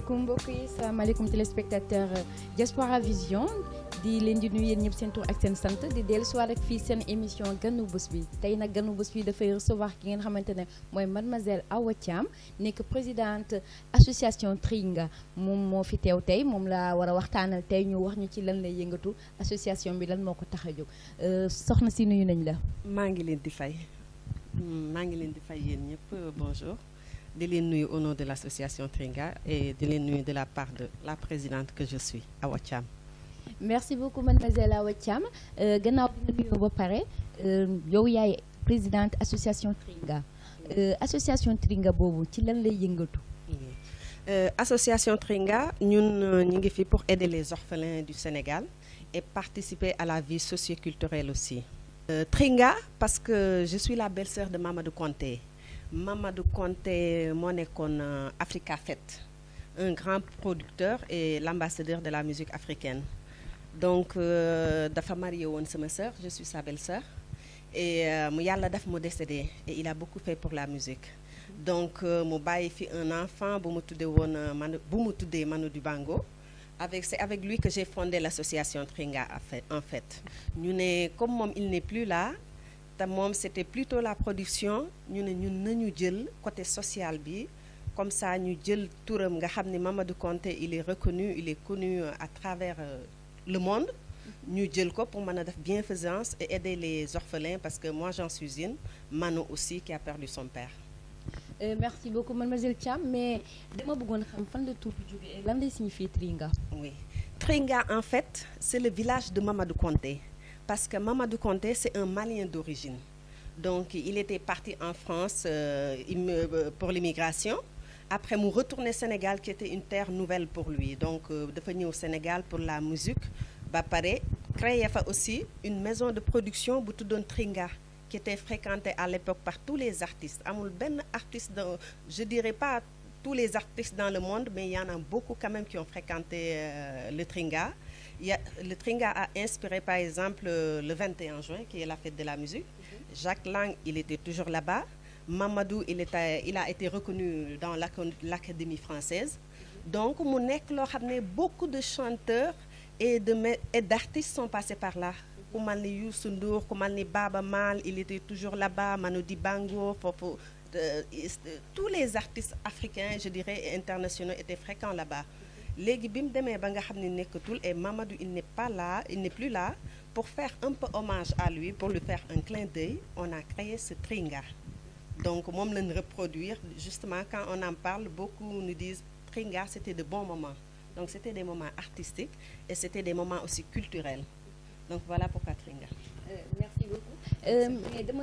salaamaaleykum mbokk yi salaamaaleykum téléspectateur Diaspora Vision di leen di nuyu yéen ñëpp seen tur ak seen sant di dellu si waat ak fii seen émission ganu bés bi tey nag ganu bés bi dafay recevoir ki ngeen xamante ne mooy mademoiselle Awa Thiam nekk présidente association Tringa moom moo fi teew tey moom la war a waxtaanal tey ñu wax ñu ci lan lay yëngatu association bi lan moo ko tax a jóg soxna si nuyu nañ la. maa ngi leen di fay yéen ñëpp bonjour. di leen nuyu au nom de l'association Tringa et di leen nuyu de la part de la présidente que je suis Awa Thiam. Merci beaucoup mademoiselle Awa Thiam gannaaw bi nga nuyoo ba pare yow yaay présidente association Tringa association Tringa boobu ci lan lay yëngatu. Association Tringa ñun ñu ngi fi pour aider les orphelins du Sénégal et participer à la vie socioculturelle aussi. Tringa parce que je suis la belle-sœur de Mamadou Konté. Mamadou Konté moo nekkoon Africa Fête, un grand producteur et l'ambassadeur de la musique africaine. Donc dafa marié woon sama sœur, je suis sa belle-sœur et mu yàlla daf mu décédé et il a beaucoup fait pour la musique. Donc mu bàyyi fi un enfant bu mu tuddee woon Manu Dibango. C'est avec lui que j'ai fondé l'association Tringa en fait. Ñu ne comme moom il n'est plus là. te moom c'était plutôt la production ñu ne ñun nañu jël côté social bi comme ça ñu jël turam nga xam ne Mamadou Konté il est reconnu il est connu à travers le monde ñu jël ko pour mën a def bienfaisance et aider les orphelins parce que moi j'en suis une Manu aussi qui a perdu son père. Merci beaucoup mademoiselle Thiam mais dama bëggoon xam fan la tur bi jógee lan lay signifier Tringa. Oui, Tringa en fait c'est le village de Mamadou Konté. Parce que Mamadou Konté, c'est un Malien d'origine. Donc, il était parti en France pour l'immigration. Après, mu retourné au Sénégal, qui était une terre nouvelle pour lui. Donc, devenu au Sénégal pour la musique. Ba pare, créé aussi une maison de production, Boutoudoun Tringa, qui était fréquentée à l'époque par tous les artistes. Amul ben artiste, je dirais pas tous les artistes dans le monde, mais il y en a beaucoup quand même qui ont fréquenté le Tringa. Le Tringa a inspiré par exemple le 21 juin qui est la fête de la musique. Jacques Lang, il était toujours là-bas. Mamadou, il a été reconnu dans l'Académie française. Donc mu nekk loo xam ne beaucoup de chanteurs et d'artistes sont passés par là. Ku mel ni Youssou Ndour, ku mel ni Baba Maal, il était toujours là-bas. Manu Dibango, foofu tous les artistes africains, je dirais, et internationaux étaient fréquents là-bas. Léegi bi mu demee ba nga xam ne nekkatul et Mamadou il n'est plus là pour faire un peu hommage à lui pour lui faire un clin d'œil on a créé ce Tringa donc moom lañ reproduire justement quand on en parle beaucoup nous disent Tringa c'était de bons moments donc c'était des moments artistiques et c'était des moments aussi culturels donc voilà pourquoi Tringa. Merci beaucoup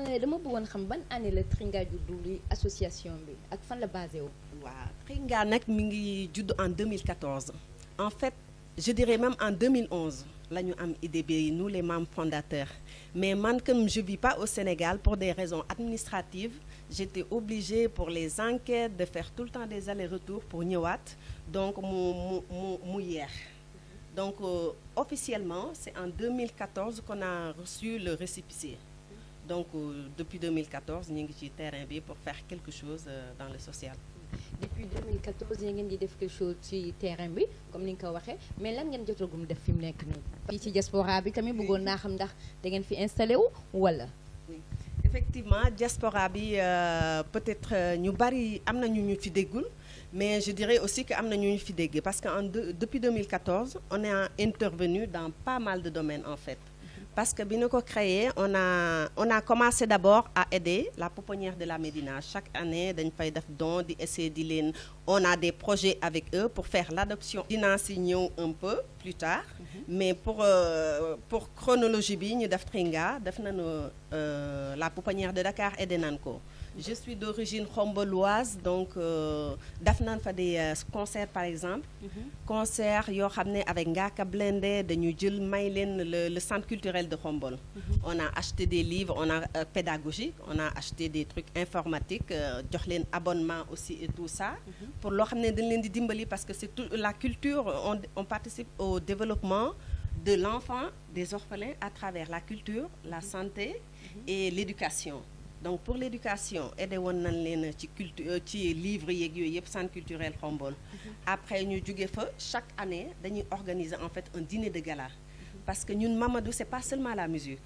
mais dama bëggoon xam ban année la Tringa juddu li association bi ak fan la basé wu. waaw Tringa nag mi ngi judd en 2014 en fait je dirais même en 2011 la ñu am idée bi nous les membres fondateurs mais man comme je vis pas au Sénégal pour des raisons administratives j'étais obligée pour les enquêtes de faire tout le temps des allers-retours pour ñëwaat donc mu yeex donc officiellement c'est en 2014 qu'on a reçu le récépissé donc depuis 2014 ñu ngi ci terrain bi pour faire quelque chose dans le social. Depuis 2014 ngeen di def quelque chose ci terrain bi comme ni nga ko waxee mais lan ngeen jotagum def fi mu nekk nii fii ci diaspora bi tamit bëggoon naa xam ndax da ngeen fi installé wu wala. Oui effectivement diaspora bi peut-être ñu bari am na ñu fi déggul mais je dirais aussi que am na ñu fi dégg parce que depuis 2014 on est intervenu dans pas mal de domaines en fait. Parce que bi ñu ko créé on a commencé d'abord à aider la pouponnière de la Médina chaque année dañ fay def don di essayer di leen on a des projets avec eux pour faire l'adoption dinaa si ñëw un peu plus tard mais pour chronologie bi ñu def Tringa def nañu la pouponnière de Dakar aidé nañ ko je suis d'origine khomboloise donc def nañ fa des concerts par exemple concerts yoo xam ne avec Ngaka Blindé dañu jël may leen le centre culturel de Khombol on a acheté des livres on a pédagogique on a acheté des trucs informatiques jox leen abonnement aussi et tout ça pour loo xam ne dañ leen di dimbali parce que c'est tout la culture on participe au développement de l'enfant des orphelins à travers la culture la santé et l'éducation donc pour l'éducation aidé woon nañ leen ci livres yeeg yooyu yëpp centre culturel Khombole. Après ñu jóge fa chaque année dañuy organiser en fait un dîner de gala. Parce que ñun Mamadou c'est pas seulement la musique.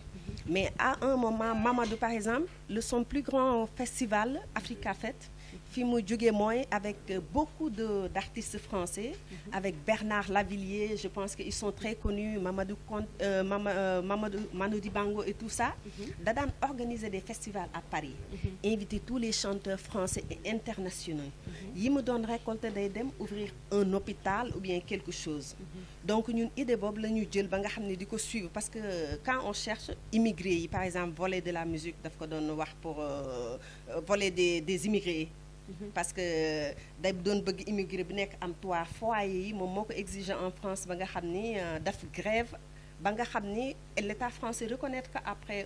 Mais à un moment Mamadou par exemple son plus grand festival Africa Fête fi mu jóge mooy avec beaucoup d'artistes français, avec Bernard Lavillier, je pense qu'ils sont très connus, Mamadou Manu Dibango et tout ça. Da daan organiser des festivals à Paris, inviter tous les chanteurs français et internationaux. Yi mu doon récolter day dem ouvrir un hôpital ou bien quelque chose. Donc ñun idée boobu la ñu jël ba nga xam ne di ko suivre, parce que quand on cherche immigrés yi par exemple volet de la musique daf ko doon wax pour volet des immigrés. Parce que day doon bëgg immigré bi nekk am toit foyer yi moom moo ko exiger en France ba nga xam ni daf grève ba nga xam ni l'État français reconnaître que après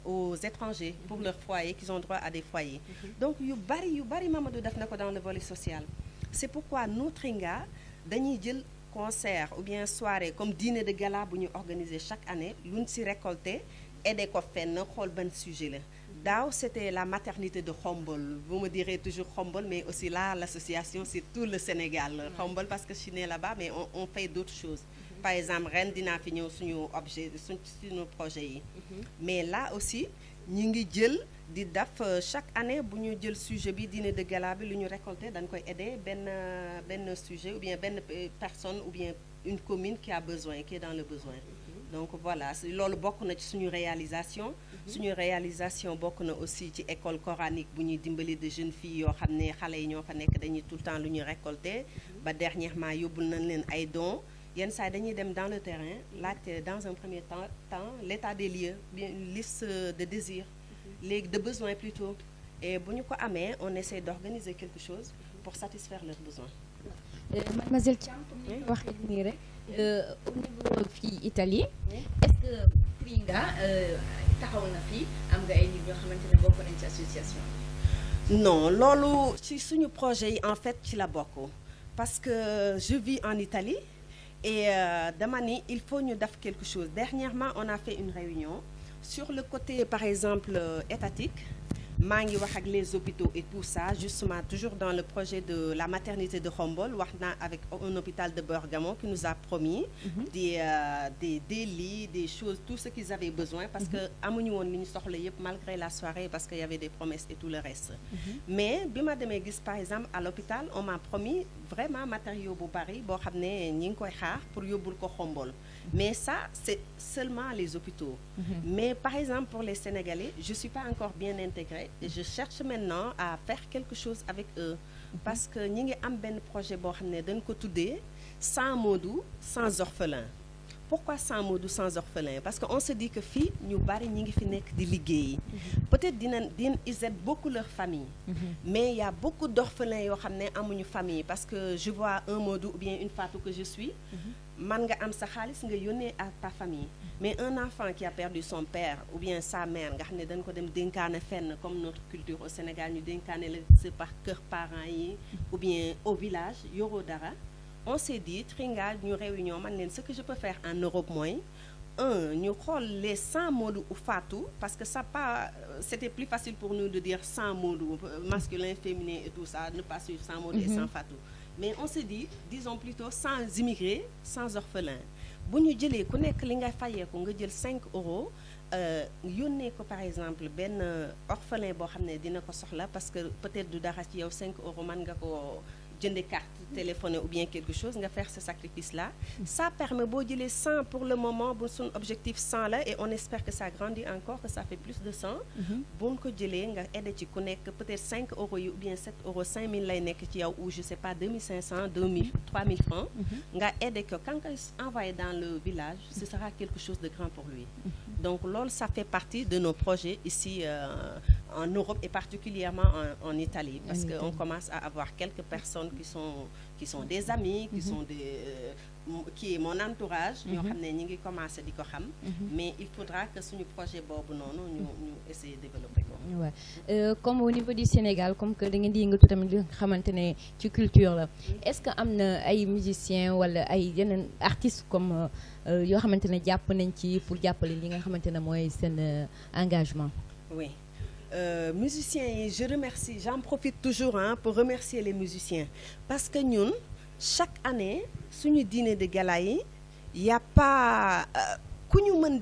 aux étrangers pour leur foyer qu'ils ont droit à des foyers. Donc yu bari Mamadou def na ko dans le volet social. C'est pourquoi nous Tringa dañuy jël concert ou bien soirée comme dîner de gala bu ñu organiser chaque année luñ ci récolter aider ko fenn xool ban sujet la. Daaw c'était la maternité de Khombole. Vous me direz toujours Khombole, mais aussi là l'association c'est tout le Sénégal. Khombole parce que je suis née là-bas, mais on fait d'autres choses. Par exemple ren dinaa fi ñëw suñu objet suñu projet yi. Mais là aussi ñu ngi jël di def chaque année bu ñu jël sujet bi dîner de gala bi lu ñu récolter dañ koy aider benn sujet ou bien benn personne ou bien une commune qui a besoin, qui est dans le besoin. Donc voilà loolu bokk na ci suñu réalisation. Suñu réalisation bokk na aussi ci école coranique bu ñuy dimbali de jeunes filles yoo xam ne xale yi ñoo fa nekk dañuy tout le temps lu ñu récolter ba dernièrement yóbbul nañ leen ay dons yenn saa dañuy dem dans le terrain laajte dans un premier temps l'état des lieux bien une liste de désirs léegi de besoins plutôt et bu ñu ko amee on essaie d'organiser quelque chose pour satisfaire leurs besoins. Mademoiselle Thiam comme ni ko waxee nii rek au niveau fii Italie est-ce que Tringa taxaw na fii am nga ay nit ñoo xamante ne bokk nañ ci association. Non loolu ci suñu projet yi en fait ci la bokk parce que je vis en Italie et dama ni il faut ñu def quelque chose. Dernièrement on a fait une réunion sur le côté par exemple étatique. maa ngi wax ak les hôpitaux et tout ça justement toujours dans le projet de la maternité de Khombole wax naa avec un hôpital de Bergamo qui nous a promis des lits, des choses, tout ce qu'ils avaient besoin parce que amuñu woon li ñu soxla yëpp malgré la soirée parce qu'il y avait des promesses et tout le reste. Mais bi ma demee gis par exemple à l'hôpital on m'a promis vraiment matériaux bu bari boo xam ne ñi ngi koy xaar pour yóbbul ko Khombole. Mais ça c'est seulement les hôpitaux. Mais par exemple pour les Sénégalais je suis pas encore bien intégrée. Et je cherche maintenant à faire quelque chose avec eux parce que ñi ngi am benn projet boo xam ne dañ ko tuddee sans Modou sans orphelin. Pourquoi sans Modou sans orphelin? Parce que on se dit que fii ñu bari ñi ngi fi nekk di liggéey. Peut-être ils aident beaucoup leur famille. Mais il y a beaucoup d'orphelins yoo xam ne amuñu famille parce que je vois un Modou ou bien une Fatou que je suis. Man nga am sa xaalis nga yónnee à ta famille. Mais un enfant qui a perdu son père ou bien sa mère nga xam ne dañ ko dem dénkaane fenn comme notre culture au Sénégal ñu dénkaane la c'est par kër parents yi ou bien au village yoroo dara. On s'est dit Tringa ñu réunion man leen ce que je peux faire en Europe mooy ñu xool les 100 Modou ou Fatou parce que ça pas c'était plus facile pour nous de dire 100 Modou masculin féminin et tout ça ne pas suivre 100 Modou et 100 Fatou. Mais on s'est dit disons plutôt sans immigrés sans orphelins bu ñu jëlee ku nekk li nga fayee ko nga jël 5 euros yónnee ko par exemple benn orphelin boo xam ne dina ko soxla parce que peut-être du dara ci yow 5 euros mën nga ko jënde carte téléphoner ou bien quelque chose nga faire ce sacrifice là. Ça permet boo jëlee 100 pour le moment bu suñu objectif 100 la et on espère que ça grandit encore que ça fait plus de 100. bu ñu ko jëlee nga aider ci ku nekk peut-être 5 euros yi ou bien 7 euros 5000 lay nekk ci yow ou je sais pas 2500 2000 3000 francs. nga aider que quand nga envoyé dans le village ce sera quelque chose de grand pour lui. Donc loolu ça fait partie de nos projets ici en Europe et particulièrement en Italie parce que on commence à avoir quelques personnes qui sont des amis qui sont qui est mon entourage ñoo xam ne ñi ngi commencé di ko xam mais il faudra que suñu projet boobu noonu ñu essayer de développer ko. Ouais. Comme au niveau du Sénégal comme que da ngeen di yëngatu tamit li nga xamante ne ci culture la est-ce que am na ay musiciens wala ay yeneen artistes comme yoo xamante ne jàpp nañ ci pour jàppale li nga xamante ne mooy seen engagement. Oui musiciens, je remercie, j'en profite toujours pour remercier les musiciens. Parce que nous, chaque année, sur le dîner de gala, il n'y a pas... Quand nous m'avons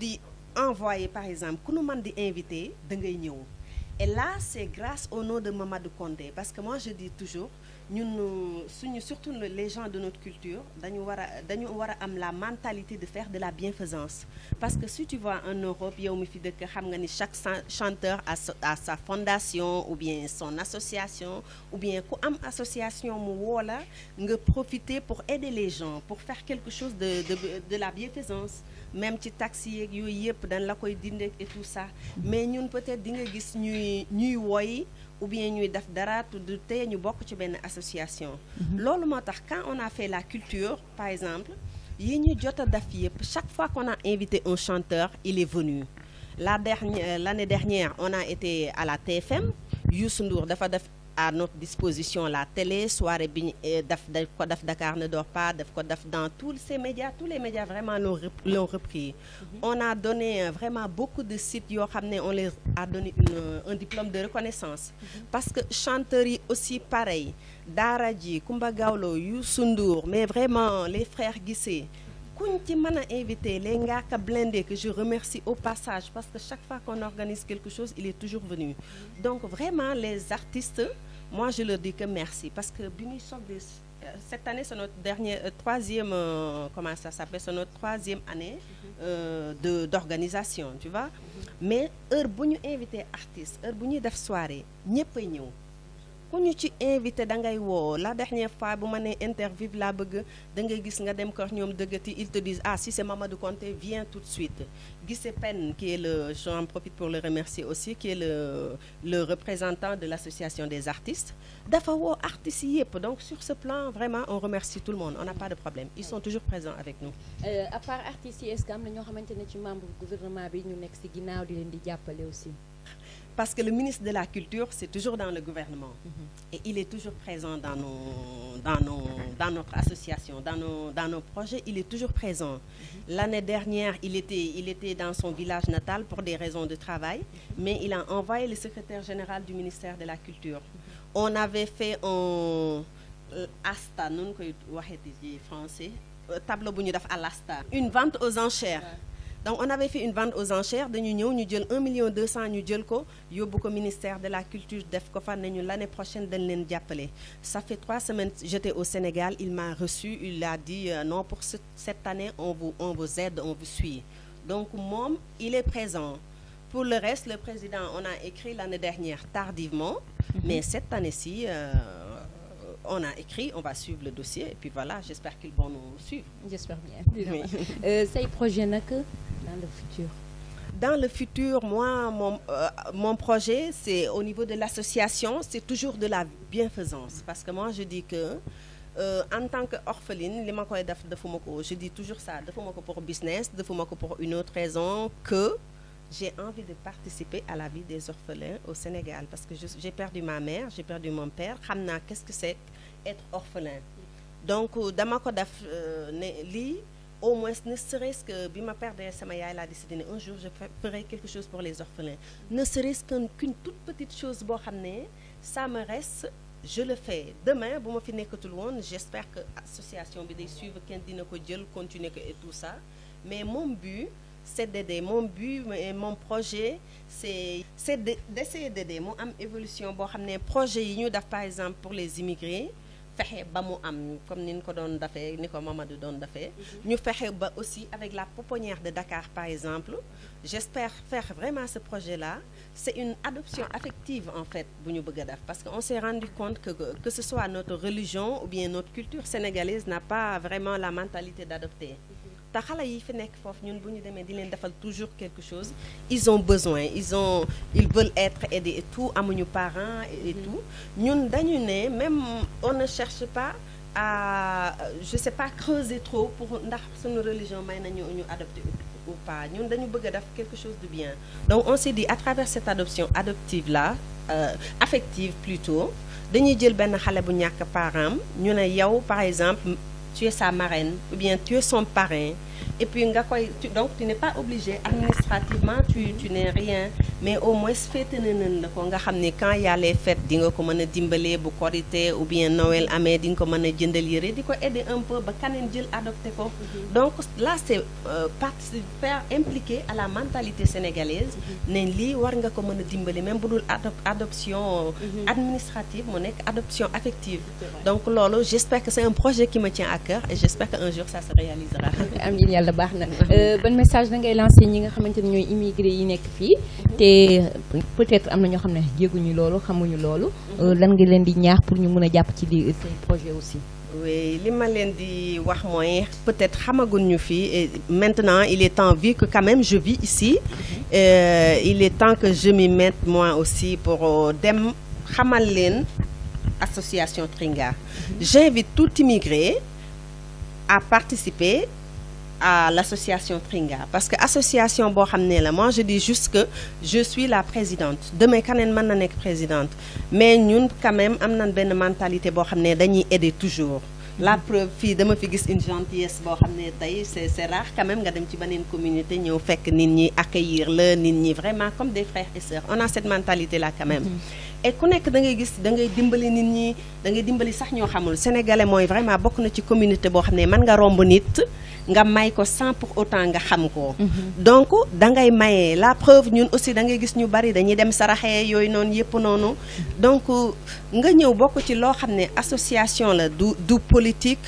envoyé, par exemple, quand nous m'avons invité, et là, c'est grâce au nom de Mamadou Konté. Parce que moi, je dis toujours, nous, surtout les gens de notre culture, nous avons la mentalité de faire de la bienfaisance. Parce que si tu vois en Europe, chaque chanteur a sa fondation ou bien son association, ou bien une association qui profiter pour aider les gens, pour faire quelque chose de la bienfaisance. Même ci taxi yeeg yooyu yëpp dañ la koy dindi et tout ça mais ñun peut-être di nga gis ñuy woy ou bien ñuy def dara du tey ñu bokk ci benn association. Loolu moo tax quand on a fait la culture par exemple yi ñu jot a def yëpp chaque fois qu'on a invité un chanteur il est venu. L'année dernière on a été à la TFM Youssou Ndour dafa def à notre disposition la télé, soirée Dakar ne dort pas, dans tous les médias vraiment l'ont repris. On a donné vraiment beaucoup de sites, on leur a donné un diplôme de reconnaissance. Parce que chanteurs aussi pareil, Daradji, Kumba Gawlo, Youssou Ndour, mais vraiment les frères Guissé, Kunti m'a invité, les gars blindé que je remercie au passage parce que chaque fois qu'on organise quelque chose, il est toujours venu. Donc vraiment les artistes, moi je leur dis que merci parce que cette année c'est notre troisième c'est notre troisième année d'organisation, tu vois. Mais heure bu ñu invité artistes, heure bu ñuy def soirée, ñeppay ñëw. Ku ñu ci invité da ngay woo la dernière fois bu ma nee interview laa bëgg da ngay gis nga dem kër ñoom dëggati ils te disent ah si c'est Mamadou Konté viens tout de suite. Guissé Pen qui est j'en profite pour le remercier aussi qui est le représentant de l'association des artistes dafa woo artistes yëpp donc sur ce plan vraiment on remercie tout le monde on n'a pas de problème ils sont toujours présents avec nous. À part artistes yi est-ce que am na ñoo xamante ne ci membre gouvernement bi ñu nekk ci ginnaaw di leen di jàppale aussi. Parce que le ministre de la Culture, c'est toujours dans le gouvernement. Et il est toujours présent dans notre association, dans nos projets, il est toujours présent. L'année dernière, il était dans son village natal pour des raisons de travail, mais il a envoyé le secrétaire général du ministère de la Culture. On avait fait un ASTA, nous français, tableau à l'ASTA, une vente aux enchères. Donc on avait fait une vente aux enchères dañu ñëw ñu jël 1,2 million ñu jël ko yóbbu ko ministère de la culture def ko fa nañu l'année prochaine dañ leen jàppale. Ça fait 3 semaines j'étais au Sénégal il m'a reçu il a dit non pour cette année on vous aide on vous suit. Donc moom il est présent. Pour le reste le président on a écrit l'année dernière tardivement mais cette année-ci on a écrit, on va suivre le dossier et puis voilà, j'espère qu'ils vont nous suivre. J'espère bien. Oui. Ces projets dans le futur. Dans le futur, moi, mon projet, c'est au niveau de l'association, c'est toujours de la bienfaisance. Parce que moi, je dis que en tant qu'orpheline, je dis toujours ça, pour business, pour une autre raison que j'ai envie de participer à la vie des orphelins au Sénégal parce que j'ai perdu ma mère, j'ai perdu mon père. Qu'est-ce que c'est être orphelin? Donc, dama ko def li au moins ne serait-ce que bi ma perdre sama yaay laa décidé un jour je ferai quelque chose pour les orphelins. Ne serait-ce qu'une toute petite chose boo xam ne ça me reste, je le fais. Demain, bu ma fi nekkatul woon, j'espère que association bi day suivre kenn dina ko jël continuer ko et tout ça. Mais mon but c'est d'aider. Mon but et mon projet, c'est d'essayer d'aider. Mon évolution, projet, par exemple, pour les immigrés, comme nous Mamadou nous faisons aussi avec la pouponnière de Dakar, par exemple. J'espère faire vraiment ce projet-là. C'est une adoption affective, en fait, parce qu'on s'est rendu compte que ce soit notre religion ou bien notre culture sénégalaise n'a pas vraiment la mentalité d'adopter. Toujours quelque chose, ils ont besoin, ils veulent être aidés et tout, à nos parents et tout. Nous, même on ne cherche pas à, je sais pas, creuser trop pour notre religion adopter ou pas. Nous, nous voulons quelque chose de bien. Donc on s'est dit à travers cette adoption adoptive là, affective plutôt, nous jël ben xalé bu ñak parent, ñu né yow par exemple tu es sa marraine ou bien tu es son parrain et puis donc tu n'es pas obligé administrativement tu n'es rien, mais au moins féete nañ la ko nga xam ne quand y a les fêtes di nga ko mën a dimbalee bu Korité ou bien Noël amee di nga ko mën a jëndal yére di ko aider un peu ba kaneen jël adopté ko. Donc là c'est participer impliqué à la mentalité sénégalaise ne lii war nga ko mën a dimbali même bu dul adoption administrative mu nekk adoption affective. Donc loolu j'espère que c'est un projet qui me tient à cœur et j'espère qu'un jour ça se réalisera. amiin yàlla baax na. ban message da ngay lancer ñi nga xamante ne ñooy immigré yi nekk fii te peut-être am na ñoo xam ne jéguñu loolu xamuñu loolu. lan nga leen di ñaax pour ñu mën a jàpp ci di seen projet aussi. Oui, li ma leen di wax mooy peut-être xamaguñu fii et maintenant il est temps vu que quand même je vis ici il est temps que je m'y mette moi aussi pour dem xamal leen association Tringa. J'invite tout immigré à participer à l'association Tringa parce que association boo xam ne la moi je dis juste que je suis la présidente demain kaneen mën na nekk présidente mais ñun quand même am nañ benn mentalité boo xam ne dañuy aider toujours. La preuve fii dama fi gis une gentillesse boo xam ne tey c'est rare quand même nga dem ci beneen communauté ñëw fekk nit ñi accueillir la nit ñi vraiment comme des frères et sœurs on a cette mentalité là quand même. Et ku nekk da ngay gis da ngay dimbali nit ñi da ngay dimbali sax ñoo xamul sénégalais mooy vraiment bokk na ci communauté boo xam ne mën nga romb nit nga may ko sans pour autant nga xam ko. Donc da ngay maye la preuve ñun aussi da ngay gis ñu bari dañuy dem saraxee yooyu noonu yëpp noonu. Donc nga ñëw bokk ci loo xam ne association la du politique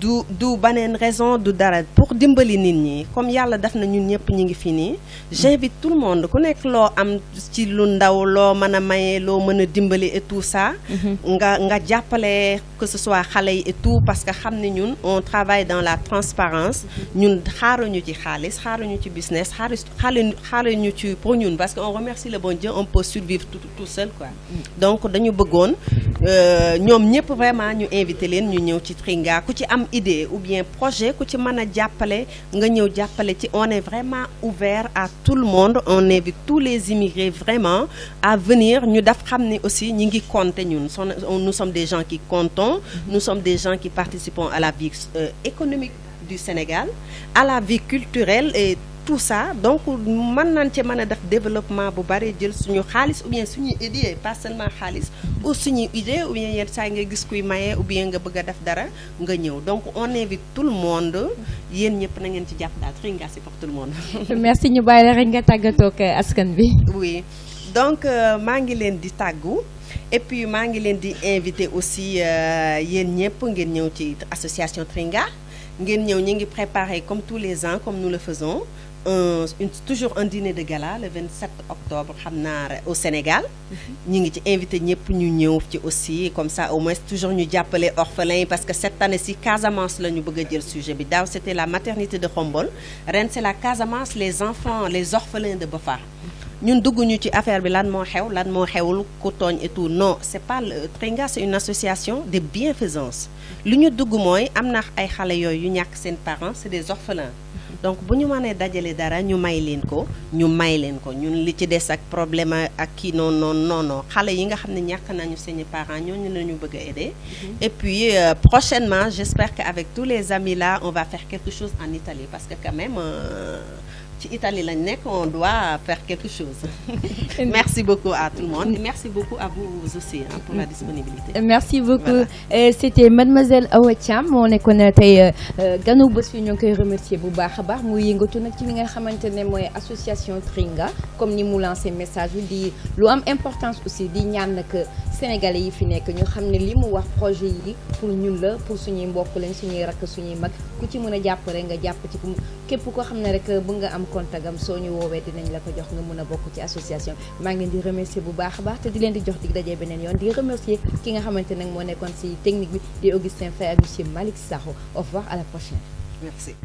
du baneen raison du dara pour dimbali nit ñi comme yàlla def na ñun ñëpp ñu ngi fi nii. J'invite tout le monde ku nekk loo am ci lu ndaw loo mën a maye loo mën a dimbali et tout ça. nga jàppale que ce soit xale yi et tout parce que xam ne ñun on travaille dans la transparence ñun xaaruñu ci xaalis xaaruñu ci business xaaruñu ci pour ñun parce que on remercie le bon Dieu on peut survivre tout seul quoi. Donc dañu bëggoon ñoom ñëpp vraiment ñu invité leen ñu ñëw ci Tringa ku ci am idée ou bien projet ku ci mën a jàppale nga ñëw jàppale ci on est vraiment ouvert à tout le monde on invite tous les immigrés vraiment à venir ñu daf xam ne aussi ñi ngi compter ñun nous sommes des gens qui comptons nous sommes des gens qui participons à la vie économique du Sénégal à la vie culturelle et tout ça donc mën nañ ci mën a def développement bu bari jël suñu xaalis ou bien suñuy idée pas seulement xaalis ou suñuy idée ou bien yenn saa nga gis kuy maye ou bien nga bëgg a def dara nga ñëw donc on invite tout le monde yéen ñëpp na ngeen ci jàpp daal Tringa c'est pour tout le monde. Merci ñu bàyyi la rek nga tàggatoo ak askan bi. Oui donc maa ngi leen di tàggu et puis maa ngi leen di inviter aussi yéen ñëpp ngeen ñëw ci association Tringa ngeen ñëw ñu ngi préparer comme tous les ans comme nous le faisons. Toujours un dîner de gala le 27 octobre xam naa au Sénégal ñu ngi ci invité ñëpp ñu ñëw ci aussi comme ça au moins toujours ñu jàppale orphelins parce que cette année ci Casamance la ñu bëgg a jël sujet bi daaw c'était la maternité de Khombole ren c'est la Casamance les enfants les orphelins de Bofar ñun dugguñu ci affaire bi lan moo xewul ku tooñ et tout non c'est pas Tringa c'est une association de bienfaisance lu ñu dugg mooy am na ay xale yooyu yu ñàkk seen parents c'est des orphelins donc bu ñu mënee dajale dara ñu may leen ko ñun li ci des ak problème ak kii non xale yi nga xam ne ñàkk nañu seeni parents ñooñu la ñu bëgg a aider et puis prochainement j'espère qu'avec tous les amis là on va faire quelque chose en Italie parce que quand même ci Italie lañ nekk on doit faire quelque chose. Merci beaucoup à tout le monde et merci beaucoup à vous aussi pour la disponibilité. Merci beaucoup c'était mademoiselle Awa Thiam moo nekkoon tey ganu bés fi ñoo ngi koy remercier bu baax a baax muy yëngatu nag ci li nga xamante ne mooy association Tringa comme ni mu lancé message bi di lu am importance aussi di ñaan nag sénégalais yi fi nekk ñu xam ne li mu wax projet yi pour ñun la pour suñuy mbokk lañ suñuy rakk suñuy mag ku ci mën a jàpp rek nga jàpp ci képp koo xam ne rek bëgg nga am contagam soo ñu woowee dinañ la ko jox nga mën a bokk ci association maa ngi leen di remercier bu baax a baax te di leen di jox dig dajee beneen yoon di remercier ki nga xamante nag moo nekkoon ci technique bi di Augustin Faye ak monsieur Malick Sakho au revoir à la prochaine. Merci.